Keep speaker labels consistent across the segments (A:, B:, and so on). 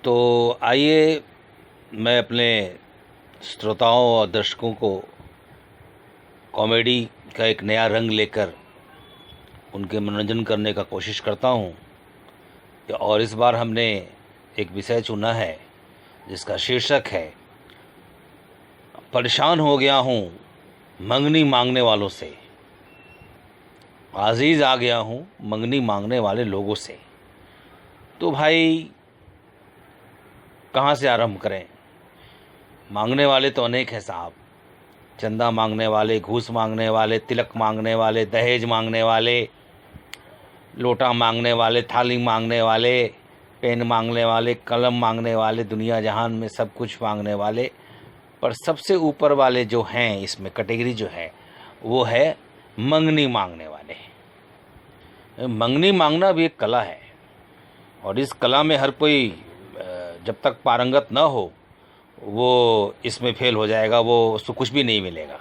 A: तो आइए मैं अपने श्रोताओं और दर्शकों को कॉमेडी का एक नया रंग लेकर उनके मनोरंजन करने का कोशिश करता हूँ। और इस बार हमने एक विषय चुना है जिसका शीर्षक है परेशान हो गया हूँ मंगनी मांगने वालों से। अजीज आ गया हूँ मंगनी मांगने वाले लोगों से। तो भाई कहाँ से आरंभ करें? मांगने वाले तो अनेक हैं साहब। चंदा मांगने वाले, घूस मांगने वाले, तिलक मांगने वाले, दहेज मांगने वाले, लोटा मांगने वाले, थाली मांगने वाले, पेन मांगने वाले, कलम मांगने वाले, दुनिया जहान में सब कुछ मांगने वाले। पर सबसे ऊपर वाले जो हैं इसमें कैटेगरी जो है वो है मंगनी मांगने वाले। मंगनी मांगना भी एक कला है और इस कला में हर कोई जब तक पारंगत न हो वो इसमें फेल हो जाएगा, वो उसको कुछ भी नहीं मिलेगा।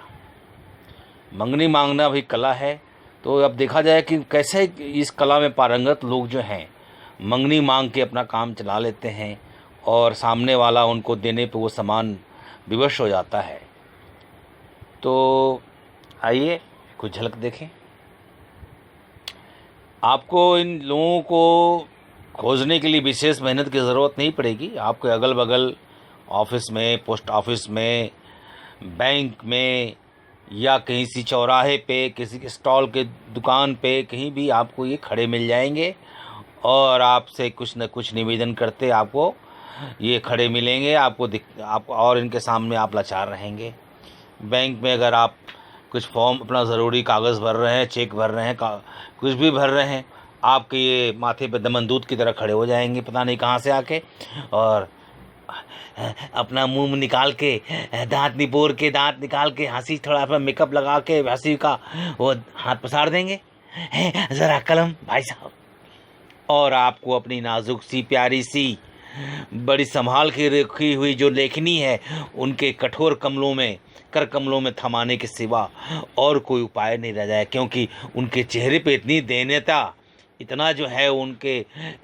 A: मंगनी मांगना भी कला है। तो अब देखा जाए कि कैसे इस कला में पारंगत लोग जो हैं मंगनी मांग के अपना काम चला लेते हैं और सामने वाला उनको देने पे वो सामान विवश हो जाता है। तो आइए कुछ झलक देखें। आपको इन लोगों को खोजने के लिए विशेष मेहनत की ज़रूरत नहीं पड़ेगी। आपके अगल बगल ऑफिस में, पोस्ट ऑफिस में, बैंक में या कहीं सी चौराहे पे, किसी के स्टॉल के दुकान पे, कहीं भी आपको ये खड़े मिल जाएंगे और आपसे कुछ न कुछ निवेदन करते आपको ये खड़े मिलेंगे। आप और इनके सामने आप लाचार रहेंगे। बैंक में अगर आप कुछ फॉर्म, अपना ज़रूरी कागज़ भर रहे हैं, चेक भर रहे हैं, कुछ भी भर रहे हैं, आपके ये माथे पे दमनदूत की तरह खड़े हो जाएंगे पता नहीं कहाँ से आके, और अपना मुंह निकाल के, दांत निकाल के, हंसी थोड़ा अपना मेकअप लगा के हंसी का वो हाथ पसार देंगे, ज़रा कलम भाई साहब। और आपको अपनी नाजुक सी, प्यारी सी, बड़ी संभाल के रखी हुई जो लेखनी है उनके कठोर कर कमलों में थमाने के सिवा और कोई उपाय नहीं रह जाए, क्योंकि उनके चेहरे पे इतनी दयनीयता, इतना जो है उनके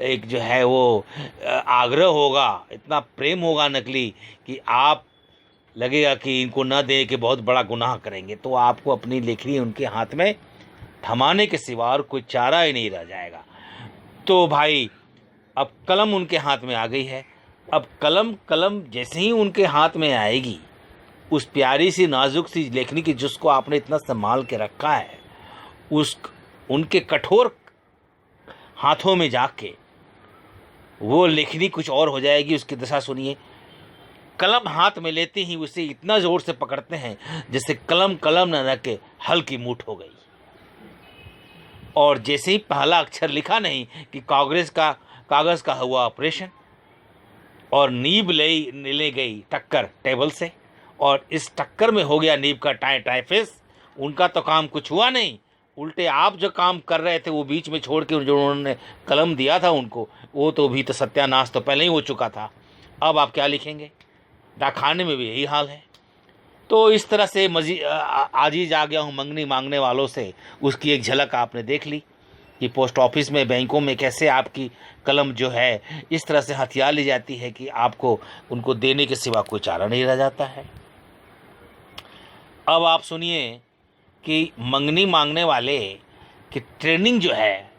A: एक जो है वो आग्रह होगा, इतना प्रेम होगा नकली कि आप लगेगा कि इनको न दे के बहुत बड़ा गुनाह करेंगे। तो आपको अपनी लेखनी उनके हाथ में थमाने के सिवा और कोई चारा ही नहीं रह जाएगा। तो भाई अब कलम उनके हाथ में आ गई है। अब कलम जैसे ही उनके हाथ में आएगी, उस प्यारी सी नाजुक सी लेखनी की जिसको आपने इतना संभाल के रखा है, उनके कठोर हाथों में जाके वो लेखनी कुछ और हो जाएगी। उसकी दशा सुनिए। कलम हाथ में लेते ही उसे इतना जोर से पकड़ते हैं जैसे कलम न रह के हल की मूठ हो गई। और जैसे ही पहला अक्षर लिखा नहीं कि कागज़ का हुआ ऑपरेशन और नीब ले गई टक्कर टेबल से, और इस टक्कर में हो गया नीब का टाइफिस। उनका तो काम कुछ हुआ नहीं, उल्टे आप जो काम कर रहे थे वो बीच में छोड़ के जो उन्होंने कलम दिया था उनको, वो तो भी तो सत्यानाश तो पहले ही हो चुका था। अब आप क्या लिखेंगे? डाकखाने में भी यही हाल है। तो इस तरह से आजीज आ गया हूँ मंगनी मांगने वालों से, उसकी एक झलक आपने देख ली कि पोस्ट ऑफिस में, बैंकों में कैसे आपकी कलम जो है इस तरह से हथियार ली जाती है कि आपको उनको देने के सिवा कोई चारा नहीं रह जाता है। अब आप सुनिए कि मंगनी मांगने वाले की ट्रेनिंग जो है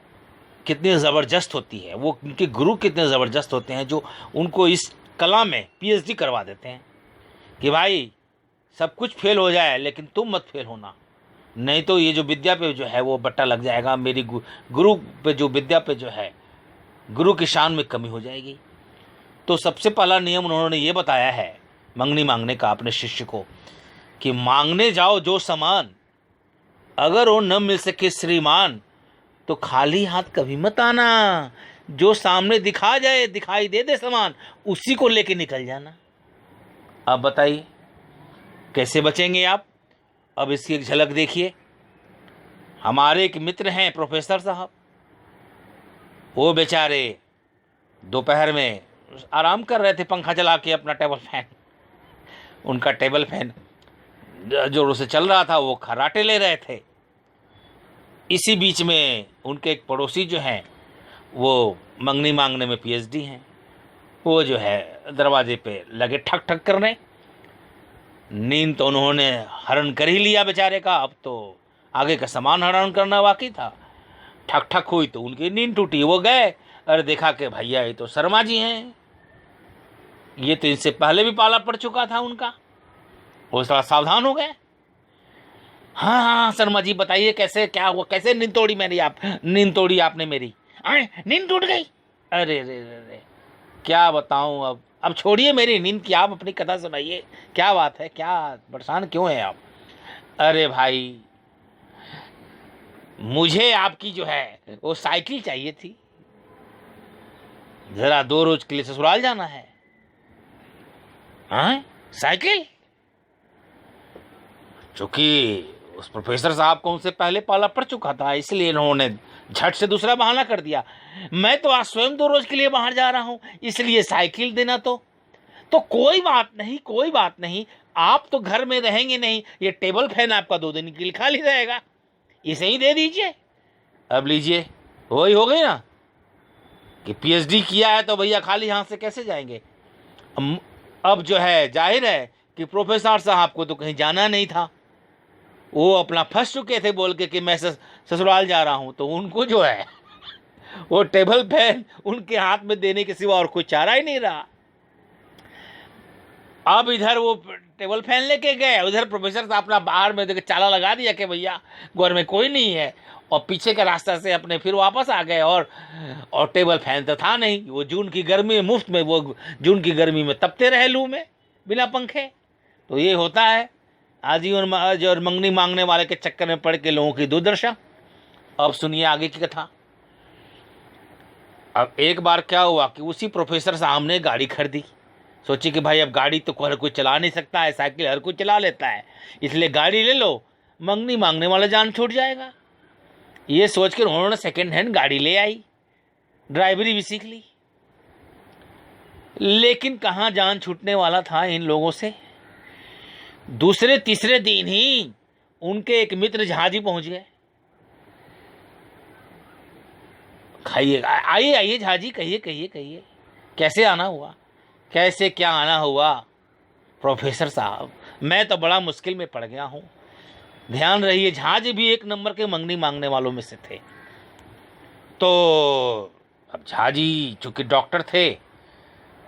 A: कितनी ज़बरदस्त होती है, वो उनके गुरु कितने ज़बरदस्त होते हैं जो उनको इस कला में पीएचडी करवा देते हैं कि भाई सब कुछ फेल हो जाए लेकिन तुम मत फेल होना, नहीं तो ये जो विद्या पे जो है वो बट्टा लग जाएगा, मेरी गुरु पे जो विद्या पे जो है गुरु की शान में कमी हो जाएगी। तो सबसे पहला नियम उन्होंने ये बताया है मंगनी मांगने का अपने शिष्य को कि मांगने जाओ जो सामान, अगर वो न मिल सके श्रीमान तो खाली हाथ कभी मत आना। जो सामने दिखाई दे सामान, उसी को लेके निकल जाना। अब बताइए कैसे बचेंगे आप? अब इसकी एक झलक देखिए। हमारे एक मित्र हैं प्रोफेसर साहब, वो बेचारे दोपहर में आराम कर रहे थे पंखा चला के अपना टेबल फैन। उनका टेबल फैन जो से चल रहा था वो खर्राटे ले रहे थे। इसी बीच में उनके एक पड़ोसी जो हैं वो मंगनी मांगने में पीएचडी हैं। वो जो है दरवाजे पे लगे ठक ठक करने। नींद तो उन्होंने हरण कर ही लिया बेचारे का, अब तो आगे का सामान हरण करना बाकी था। ठक ठक हुई तो उनकी नींद टूटी, वो गए। अरे देखा कि भैया ये तो शर्मा जी हैं, ये तो इनसे पहले भी पाला पड़ चुका था उनका। वो थोड़ा सावधान हो गए। हाँ हाँ शर्मा जी बताइए कैसे क्या हुआ, कैसे नींद तोड़ी मेरी, आप नींद तोड़ी आपने मेरी। आए नींद टूट गई। अरे रे रे रे, क्या बताऊं अब छोड़िए मेरी नींद की, आप अपनी कथा सुनाइए, क्या बात है, क्या परेशान क्यों है आप। अरे भाई मुझे आपकी जो है वो साइकिल चाहिए थी, जरा 2 रोज के लिए ससुराल जाना है। हाँ साइकिल, चूंकि उस प्रोफेसर साहब को उनसे पहले पाला पड़ चुका था, इसलिए इन्होंने झट से दूसरा बहाना कर दिया। मैं तो आज स्वयं 2 रोज के लिए बाहर जा रहा हूं, इसलिए साइकिल देना तो कोई बात नहीं, कोई बात नहीं, आप तो घर में रहेंगे नहीं, ये टेबल फैन आपका 2 दिन के लिए खाली रहेगा, इसे ही दे दीजिए। अब लीजिए, वही हो गई ना कि पीएचडी किया है तो भैया खाली हाथ से कैसे जाएंगे। अब जो है जाहिर है कि प्रोफेसर साहब को तो कहीं जाना नहीं था, वो अपना फंस चुके थे बोल के कि मैं ससुराल जा रहा हूं, तो उनको जो है वो टेबल फैन उनके हाथ में देने के सिवा और कोई चारा ही नहीं रहा। अब इधर वो टेबल फैन लेके गए, उधर प्रोफेसर साहब अपना बाहर में देख चाला लगा दिया कि भैया घर में कोई नहीं है, और पीछे का रास्ता से अपने फिर वापस आ गए। और टेबल फैन तो था नहीं, वो जून की गर्मी में मुफ्त में, वो जून की गर्मी में तपते रहे लू में बिना पंखे। तो ये होता है आजीवन और मंगनी मांगने वाले के चक्कर में पड़ के लोगों की दुर्दशा। अब सुनिए आगे की कथा। अब एक बार क्या हुआ कि उसी प्रोफेसर साहब ने गाड़ी खरीदी, सोची कि भाई अब गाड़ी तो हर कोई चला नहीं सकता है, साइकिल हर कोई चला लेता है, इसलिए गाड़ी ले लो, मंगनी मांगने वाला जान छूट जाएगा। ये सोच कर उन्होंने सेकेंड हैंड गाड़ी ले आई, ड्राइवरी भी सीख ली। लेकिन कहाँ जान छूटने वाला था इन लोगों से। दूसरे तीसरे दिन ही उनके एक मित्र झाजी पहुंच गए। खाइए, आइए आइए झाजी, कहिए कहिए कहिए, कैसे आना हुआ, कैसे क्या आना हुआ। प्रोफेसर साहब मैं तो बड़ा मुश्किल में पड़ गया हूँ, ध्यान रहिए झाजी भी एक नंबर के मंगनी मांगने वालों में से थे। तो अब झाजी चूंकि डॉक्टर थे,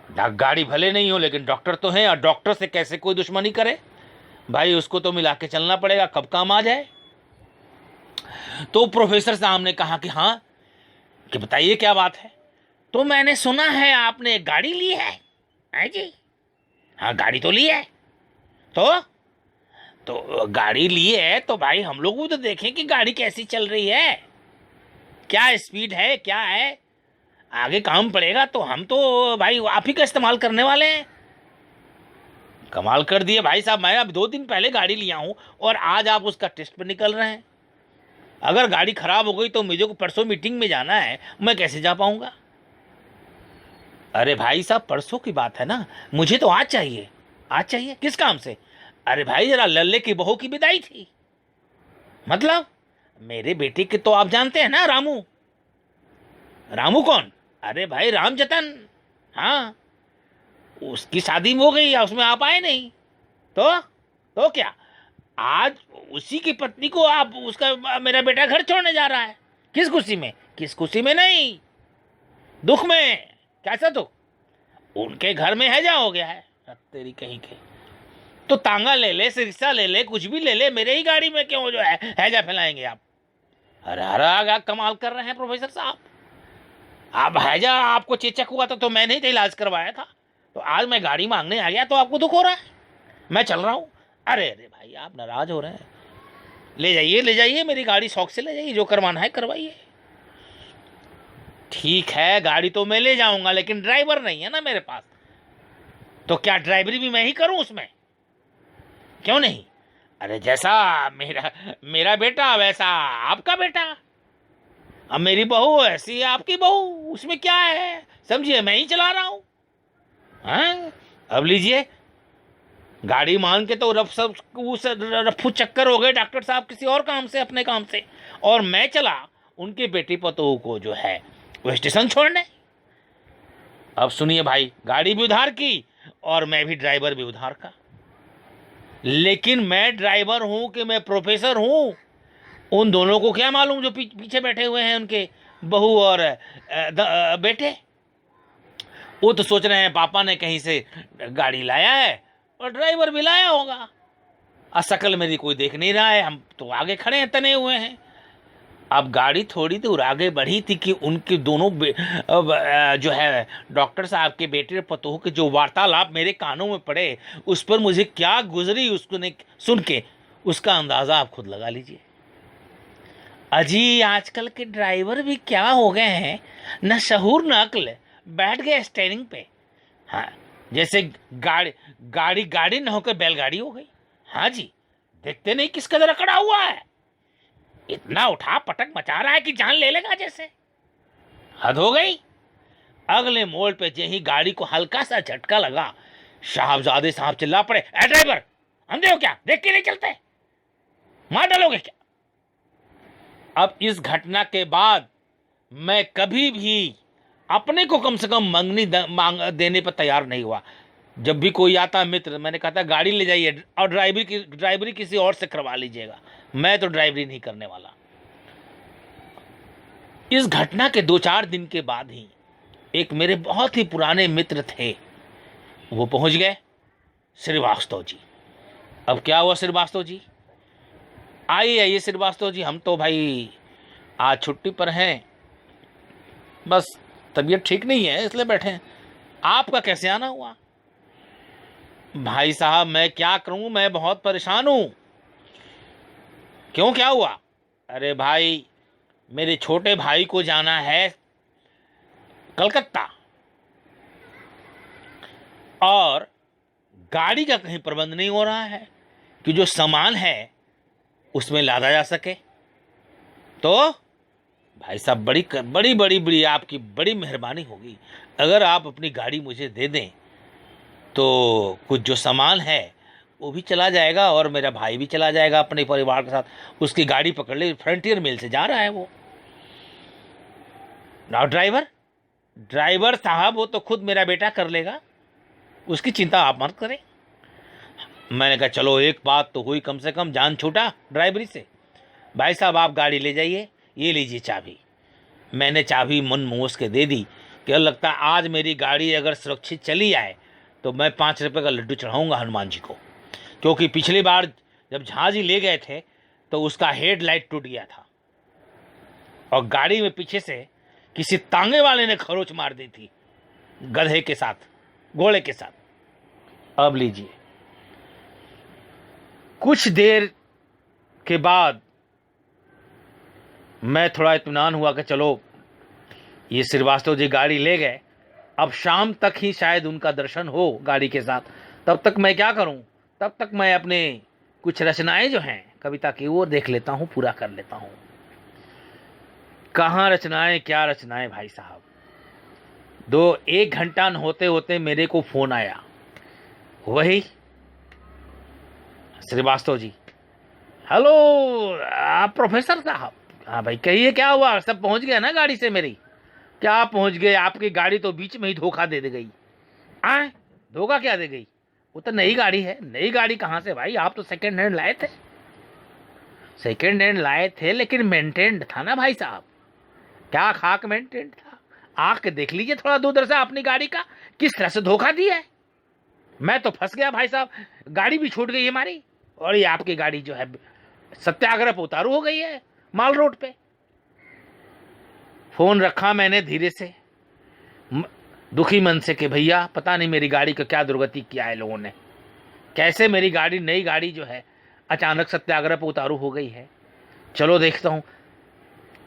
A: गाड़ी भले नहीं हो लेकिन डॉक्टर तो हैं, और डॉक्टर से कैसे कोई दुश्मनी करे भाई, उसको तो मिला के चलना पड़ेगा, कब काम आ जाए। तो प्रोफेसर साहब ने कहा कि हाँ, कि बताइए क्या बात है। तो मैंने सुना है आपने एक गाड़ी ली है जी। हाँ गाड़ी तो ली है। तो गाड़ी ली है तो भाई हम लोग भी तो देखें कि गाड़ी कैसी चल रही है, क्या स्पीड है, क्या है, आगे काम पड़ेगा तो हम तो भाई आप ही का इस्तेमाल करने वाले हैं। कमाल कर दिए भाई साहब, मैं अब 2 दिन पहले गाड़ी लिया हूं और आज आप उसका टेस्ट पर निकल रहे हैं। अगर गाड़ी खराब हो गई तो मुझे को परसों मीटिंग में जाना है, मैं कैसे जा पाऊंगा। अरे भाई साहब परसों की बात है ना, मुझे तो आज चाहिए। आज चाहिए किस काम से। अरे भाई जरा लल्ले की बहू की विदाई थी। मतलब मेरे बेटे के तो आप जानते हैं ना, रामू। रामू कौन। अरे भाई राम जतन, हाँ उसकी शादी हो गई या उसमें आप आए नहीं। तो क्या आज उसी की पत्नी को आप उसका मेरा बेटा घर छोड़ने जा रहा है। किस खुशी में, किस खुशी में नहीं, दुख में। कैसा दुख, उनके घर में हैजा हो गया है। तेरी कहीं के तो तांगा ले ले, रिक्शा ले ले, कुछ भी ले ले, मेरे ही गाड़ी में क्यों जो है हैजा फैलाएंगे आप। अरे अरे कमाल कर रहे हैं प्रोफेसर साहब। आप हैजा आपको चेचक हुआ था तो मैंने ही तो इलाज करवाया था, तो आज मैं गाड़ी मांगने आ गया तो आपको दुख हो रहा है, मैं चल रहा हूं। अरे अरे भाई आप नाराज हो रहे हैं, ले जाइए ले जाइए, मेरी गाड़ी शौक से ले जाइए, जो करवाना है करवाइए। ठीक है गाड़ी तो मैं ले जाऊंगा लेकिन ड्राइवर नहीं है ना मेरे पास, तो क्या ड्राइवरी भी मैं ही करूं उसमें, क्यों नहीं। अरे जैसा मेरा बेटा वैसा आपका बेटा, अब मेरी बहू ऐसी आपकी बहू, उसमें क्या है, समझिए मैं ही चला रहा हूं। हाँ अब लीजिए गाड़ी मान के तो रफ्फू चक्कर हो गए डॉक्टर साहब किसी और काम से, अपने काम से, और मैं चला उनके बेटी पतोह को जो है वो स्टेशन छोड़ने। अब सुनिए भाई, गाड़ी भी उधार की और मैं भी ड्राइवर भी उधार का। लेकिन मैं ड्राइवर हूं कि मैं प्रोफेसर हूं, उन दोनों को क्या मालूम जो पीछे बैठे हुए हैं उनके बहू और बेटे। वो तो सोच रहे हैं पापा ने कहीं से गाड़ी लाया है और ड्राइवर भी लाया होगा, शकल मेरी कोई देख नहीं रहा है, हम तो आगे खड़े हैं, तने हुए हैं। अब गाड़ी थोड़ी दूर आगे बढ़ी थी कि उनके दोनों जो है डॉक्टर साहब के बेटे और पतोह के जो वार्तालाप मेरे कानों में पड़े, उस पर मुझे क्या गुजरी उसको सुन के उसका अंदाज़ा आप खुद लगा लीजिए। अजी आजकल के ड्राइवर भी क्या हो गए हैं, न शहूर न अक्ल, बैठ गए स्टेयरिंग पे। हाँ, जैसे गाड़ी गाड़ी गाड़ी न होकर बैलगाड़ी हो गई। हाँ जी, देखते नहीं किस कदर अकड़ा हुआ है, इतना उठा पटक मचा रहा है कि जान ले लेगा जैसे। हद हो गई। अगले मोड़ पे ही गाड़ी को हल्का सा झटका लगा, साहबजादे साहब चिल्ला पड़े, ए ड्राइवर अंधे हो क्या, देख के नहीं चलते, मार डालोगे क्या। अब इस घटना के बाद मैं कभी भी अपने को कम से कम मंगनी मांग देने पर तैयार नहीं हुआ। जब भी कोई आता मित्र, मैंने कहा था गाड़ी ले जाइए और ड्राइवरी किसी और से करवा लीजिएगा, मैं तो ड्राइवरी नहीं करने वाला। इस घटना के 2-4 दिन के बाद ही एक मेरे बहुत ही पुराने मित्र थे, वो पहुंच गए, श्रीवास्तव जी। अब क्या हुआ श्रीवास्तव जी, आइए श्रीवास्तव जी, हम तो भाई आज छुट्टी पर हैं, बस तबीयत ठीक नहीं है इसलिए बैठे हैं, आपका कैसे आना हुआ। भाई साहब मैं क्या करूं, मैं बहुत परेशान हूं। क्यों, क्या हुआ। अरे भाई मेरे छोटे भाई को जाना है कलकत्ता और गाड़ी का कहीं प्रबंध नहीं हो रहा है कि जो सामान है उसमें लादा जा सके। तो भाई साहब बड़ी आपकी बड़ी मेहरबानी होगी अगर आप अपनी गाड़ी मुझे दे दें, तो कुछ जो सामान है वो भी चला जाएगा और मेरा भाई भी चला जाएगा अपने परिवार के साथ। उसकी गाड़ी पकड़ ले, फ्रंटियर मेल से जा रहा है वो। ना ड्राइवर साहब वो तो खुद मेरा बेटा कर लेगा, उसकी चिंता आप मत करें। मैंने कहा चलो एक बात तो हुई, कम से कम जान छूटा ड्राइवरी से। भाई साहब आप गाड़ी ले जाइए, ये लीजिए चाबी। मैंने चाबी मन मूस के दे दी कि लगता है आज मेरी गाड़ी अगर सुरक्षित चली आए तो मैं 5 रुपये का लड्डू चढ़ाऊँगा हनुमान जी को, क्योंकि पिछली बार जब झांसी ले गए थे तो उसका हेडलाइट टूट गया था और गाड़ी में पीछे से किसी तांगे वाले ने खरोच मार दी थी, गधे के साथ, घोड़े के साथ। अब लीजिए। कुछ देर के बाद मैं थोड़ा इत्मीनान हुआ कि चलो ये श्रीवास्तव जी गाड़ी ले गए, अब शाम तक ही शायद उनका दर्शन हो गाड़ी के साथ। तब तक मैं क्या करूं, तब तक मैं अपने कुछ रचनाएं जो हैं कविता की वो देख लेता हूं, पूरा कर लेता हूं। कहाँ रचनाएं, क्या रचनाएं भाई साहब। 1 घंटा न होते होते मेरे को फोन आया, वही श्रीवास्तव जी। हेलो आप प्रोफेसर साहब। हाँ भाई कहिए क्या हुआ, सब पहुंच गया ना गाड़ी से मेरी। क्या पहुंच गए, आपकी गाड़ी तो बीच में ही धोखा दे गई। आए धोखा क्या दे गई, वो तो नई गाड़ी है। नई गाड़ी कहाँ से भाई, आप तो सेकेंड हैंड लाए थे। सेकेंड हैंड लाए थे लेकिन मेंटेन्ड था ना भाई साहब। क्या खाक मेंटेन्ड था, आके देख लीजिए थोड़ा दूर से अपनी गाड़ी का किस तरह से धोखा दिया है। मैं तो फंस गया भाई साहब, गाड़ी भी छूट गई हमारी और ये आपकी गाड़ी जो है सत्याग्रह पे उतारू हो गई है माल रोड पे। फोन रखा मैंने धीरे से, दुखी मन से कि भैया पता नहीं मेरी गाड़ी का क्या दुर्गति किया है लोगों ने, कैसे मेरी गाड़ी, नई गाड़ी जो है अचानक सत्याग्रह पे उतारू हो गई है। चलो देखता हूँ।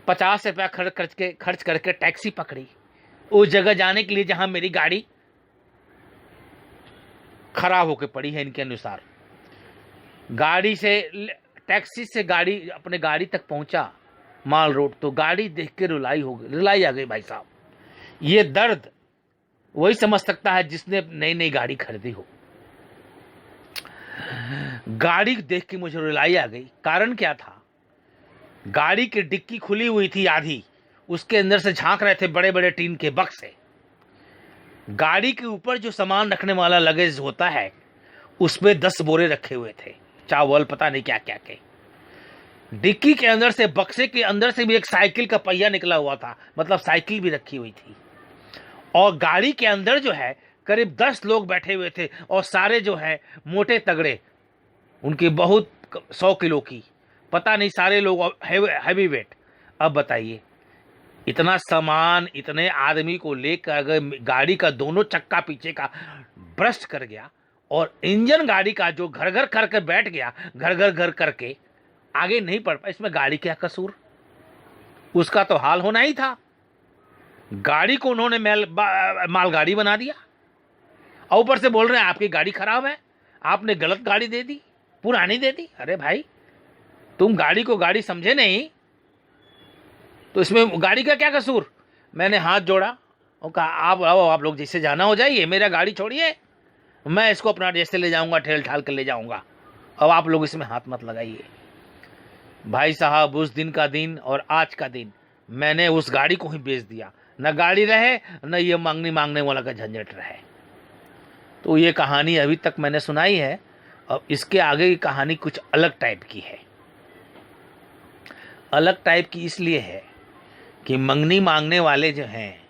A: 50 रुपया खर्च करके टैक्सी पकड़ी उस जगह जाने के लिए जहां मेरी गाड़ी खराब होकर पड़ी है इनके अनुसार। गाड़ी से, टैक्सी से गाड़ी अपने गाड़ी तक पहुंचा माल रोड, तो गाड़ी देख के रुलाई आ गई भाई साहब। ये दर्द वही समझ सकता है जिसने नई नई गाड़ी खरीदी हो। गाड़ी देख के मुझे रुलाई आ गई। कारण क्या था, गाड़ी की डिक्की खुली हुई थी आधी, उसके अंदर से झांक रहे थे बड़े बड़े टीन के बक्से। गाड़ी के ऊपर जो सामान रखने वाला लगेज होता है उसमें 10 बोरे रखे हुए थे, चावल पता नहीं क्या क्या के। डिक्की के अंदर से, बक्से के अंदर से भी एक साइकिल का पहिया निकला हुआ था, मतलब साइकिल भी रखी हुई थी। और गाड़ी के अंदर जो है करीब 10 लोग बैठे हुए थे और सारे जो है मोटे तगड़े, उनकी बहुत 100 किलो की, पता नहीं सारे लोग हैवी वेट। अब बताइए, इतना सामान इतने आदमी को लेकर अगर गाड़ी का दोनों चक्का पीछे का ब्रस्ट कर गया और इंजन गाड़ी का जो घर घर करके बैठ गया, घर घर घर करके आगे नहीं बढ़ पाया, इसमें गाड़ी क्या कसूर? उसका तो हाल होना ही था। गाड़ी को उन्होंने मालगाड़ी बना दिया और ऊपर से बोल रहे हैं आपकी गाड़ी खराब है, आपने गलत गाड़ी दे दी, पुरानी दे दी। अरे भाई, तुम गाड़ी को गाड़ी समझे नहीं तो इसमें गाड़ी का क्या कसूर? मैंने हाथ जोड़ा और कहा आप आओ, आप लोग जैसे जाना हो जाइए, मेरा गाड़ी छोड़िए, मैं इसको अपना जैसे ले जाऊंगा, ठेल ठाल कर ले जाऊंगा, अब आप लोग इसमें हाथ मत लगाइए। भाई साहब, उस दिन का दिन और आज का दिन मैंने उस गाड़ी को ही बेच दिया। न गाड़ी रहे, न ये मांगने वाला का झंझट रहे। तो ये कहानी अभी तक मैंने सुनाई है। अब इसके आगे की कहानी कुछ अलग टाइप की है। अलग टाइप की इसलिए है कि मंगनी मांगने वाले जो हैं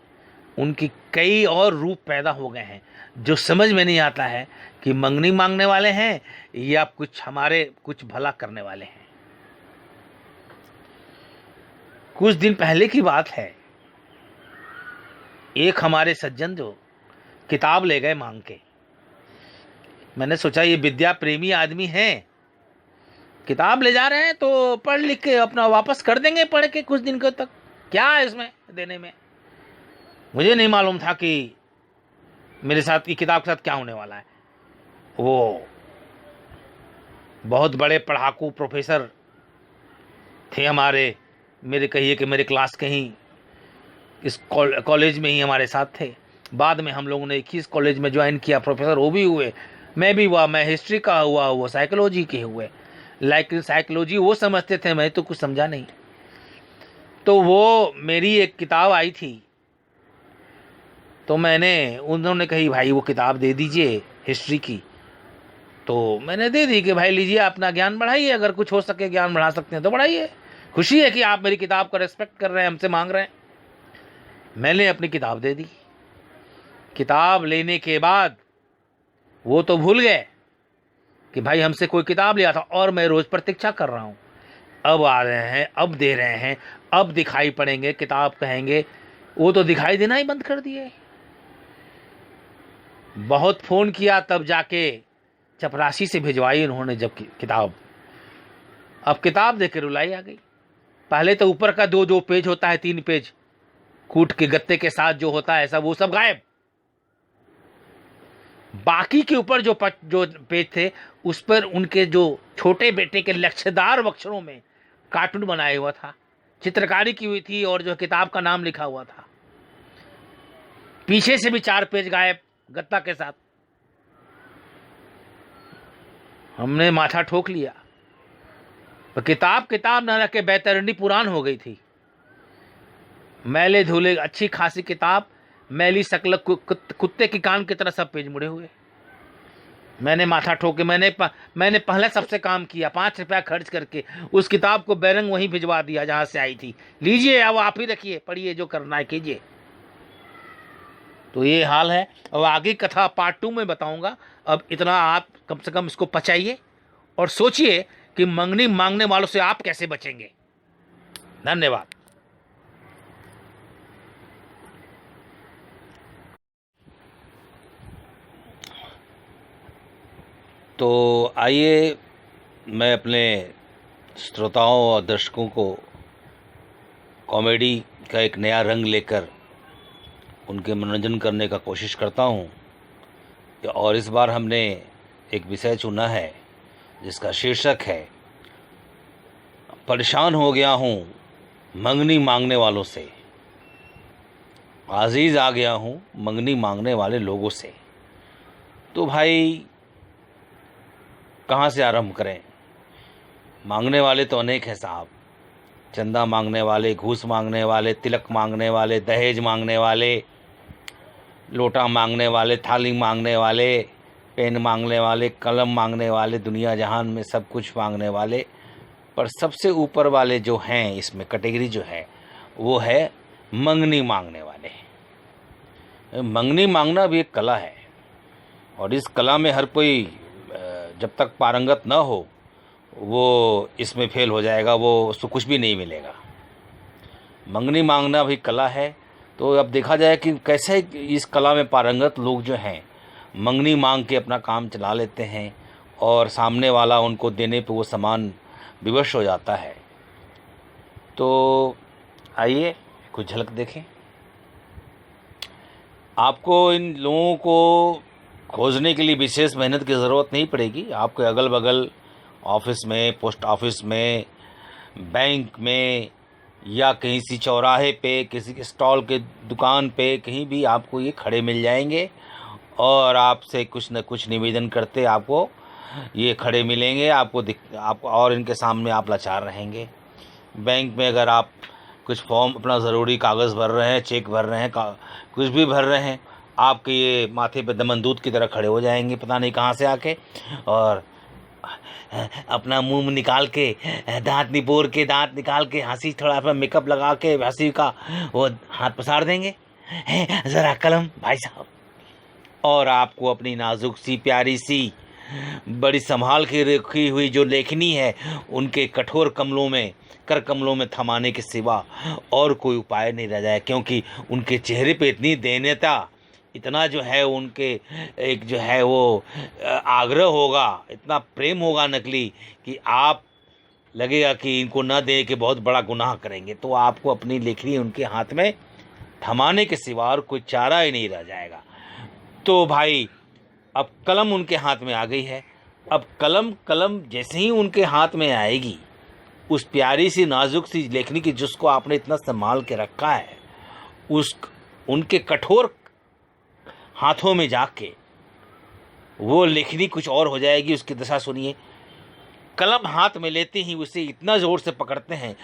A: उनकी कई और रूप पैदा हो गए हैं, जो समझ में नहीं आता है कि मंगनी मांगने वाले हैं या कुछ भला करने वाले हैं। कुछ दिन पहले की बात है, एक हमारे सज्जन जो किताब ले गए मांग के। मैंने सोचा ये विद्या प्रेमी आदमी हैं, किताब ले जा रहे हैं तो पढ़ लिख के अपना वापस कर देंगे, पढ़ के कुछ दिन तक, क्या है इसमें देने में। मुझे नहीं मालूम था कि मेरे साथ की किताब के साथ क्या होने वाला है। वो बहुत बड़े पढ़ाकू प्रोफेसर थे हमारे, मेरे कहिए कि मेरे क्लास के ही, इस कॉलेज में ही हमारे साथ थे। बाद में हम लोगों ने 21 कॉलेज में ज्वाइन किया, प्रोफेसर वो भी हुए, मैं भी हुआ, मैं हिस्ट्री का हुआ, वो साइकोलॉजी के हुए। लेकिन साइकोलॉजी वो समझते थे, मैं तो कुछ समझा नहीं। तो वो मेरी एक किताब आई थी, तो उन्होंने कही भाई वो किताब दे दीजिए हिस्ट्री की। तो मैंने दे दी कि भाई लीजिए, अपना ज्ञान बढ़ाइए, अगर कुछ हो सके ज्ञान बढ़ा सकते हैं तो बढ़ाइए। खुशी है कि आप मेरी किताब का रिस्पेक्ट कर रहे हैं, हमसे मांग रहे हैं। मैंने अपनी किताब दे दी। किताब लेने के बाद वो तो भूल गए कि भाई हमसे कोई किताब लिया था, और मैं रोज़ प्रतीक्षा कर रहा हूँ। अब आ रहे हैं, अब दे रहे हैं, अब दिखाई पड़ेंगे, किताब कहेंगे। वो तो दिखाई देना ही बंद कर दिए। बहुत फ़ोन किया तब जाके चपरासी से भिजवाई उन्होंने जब किताब। अब किताब देख के रुलाई आ गई। पहले तो ऊपर का दो पेज होता है, 3 पेज कूट के गत्ते के साथ जो होता है सब, वो सब गायब। बाकी के ऊपर जो पेज थे उस पर उनके जो छोटे बेटे के लच्छेदार अक्षरों में कार्टून बनाया हुआ था, चित्रकारी की हुई थी, और जो किताब का नाम लिखा हुआ था। पीछे से भी 4 पेज गायब गत्ता के साथ। हमने माथा ठोक लिया। तो किताब न रख के बैतरणी पुराण हो गई थी। मैले धुले अच्छी खासी किताब, मैली शक्ल कुत्ते की कान की तरह सब पेज मुड़े हुए। मैंने माथा ठोके, मैंने पहले सबसे काम किया, 5 रुपया खर्च करके उस किताब को बैरंग वहीं भिजवा दिया जहां से आई थी। लीजिए, अब आप ही रखिए, पढ़िए, जो करना है कीजिए। तो ये हाल है। और आगे कथा पार्ट 2 में बताऊंगा। अब इतना आप कम से कम इसको पचाइए और सोचिए कि मंगनी मांगने वालों से आप कैसे बचेंगे। धन्यवाद। तो आइए मैं अपने श्रोताओं और दर्शकों को कॉमेडी का एक नया रंग लेकर उनके मनोरंजन करने का कोशिश करता हूँ। और इस बार हमने एक विषय चुना है जिसका शीर्षक है परेशान हो गया हूँ मंगनी मांगने वालों से, अजीज़ आ गया हूँ मंगनी मांगने वाले लोगों से। तो भाई कहाँ से आरंभ करें? मांगने वाले तो अनेक हैं साहब। चंदा मांगने वाले, घूस मांगने वाले, तिलक मांगने वाले, दहेज मांगने वाले, लोटा मांगने वाले, थाली मांगने वाले, पेन मांगने वाले, कलम मांगने वाले, दुनिया जहान में सब कुछ मांगने वाले, पर सबसे ऊपर वाले जो हैं इसमें कैटेगरी जो है वो है मंगनी मांगने वाले। मंगनी मांगना भी एक कला है और इस कला में हर कोई जब तक पारंगत न हो वो इसमें फेल हो जाएगा, वो उसको कुछ भी नहीं मिलेगा। मंगनी मांगना भी कला है। तो अब देखा जाए कि कैसे इस कला में पारंगत लोग जो हैं मंगनी मांग के अपना काम चला लेते हैं और सामने वाला उनको देने पे वो सामान विवश हो जाता है। तो आइए कुछ झलक देखें। आपको इन लोगों को खोजने के लिए विशेष मेहनत की ज़रूरत नहीं पड़ेगी। आपके अगल बगल ऑफिस में, पोस्ट ऑफिस में, बैंक में या कहीं सी चौराहे पे, किसी के स्टॉल के दुकान पे, कहीं भी आपको ये खड़े मिल जाएंगे और आपसे कुछ न कुछ निवेदन करते आपको ये खड़े मिलेंगे। आप और इनके सामने आप लाचार रहेंगे। बैंक में अगर आप कुछ फॉर्म, अपना ज़रूरी कागज़ भर रहे हैं, चेक भर रहे हैं, कुछ भी भर रहे हैं, आपके ये माथे पे दमनदूत की तरह खड़े हो जाएंगे पता नहीं कहाँ से आके, और अपना मुंह निकाल के, दांत निकाल के हंसी, थोड़ा सा मेकअप लगा के हंसी का वो हाथ पसार देंगे, ज़रा कलम भाई साहब। और आपको अपनी नाजुक सी, प्यारी सी, बड़ी संभाल के रखी हुई जो लेखनी है उनके कठोर कर कमलों में थमाने के सिवा और कोई उपाय नहीं रह जाए, क्योंकि उनके चेहरे पे इतनी दयनीयता, इतना जो है उनके एक जो है वो आग्रह होगा, इतना प्रेम होगा नकली कि आप लगेगा कि इनको न दे के बहुत बड़ा गुनाह करेंगे। तो आपको अपनी लेखनी उनके हाथ में थमाने के सिवा और कोई चारा ही नहीं रह जाएगा। तो भाई अब कलम उनके हाथ में आ गई है। अब कलम जैसे ही उनके हाथ में आएगी, उस प्यारी सी नाजुक सी लेखनी की जिसको आपने इतना संभाल के रखा है, उनके कठोर हाथों में जाके वो लेखनी कुछ और हो जाएगी। उसकी दशा सुनिए। कलम हाथ में लेते ही उसे इतना ज़ोर से पकड़ते हैं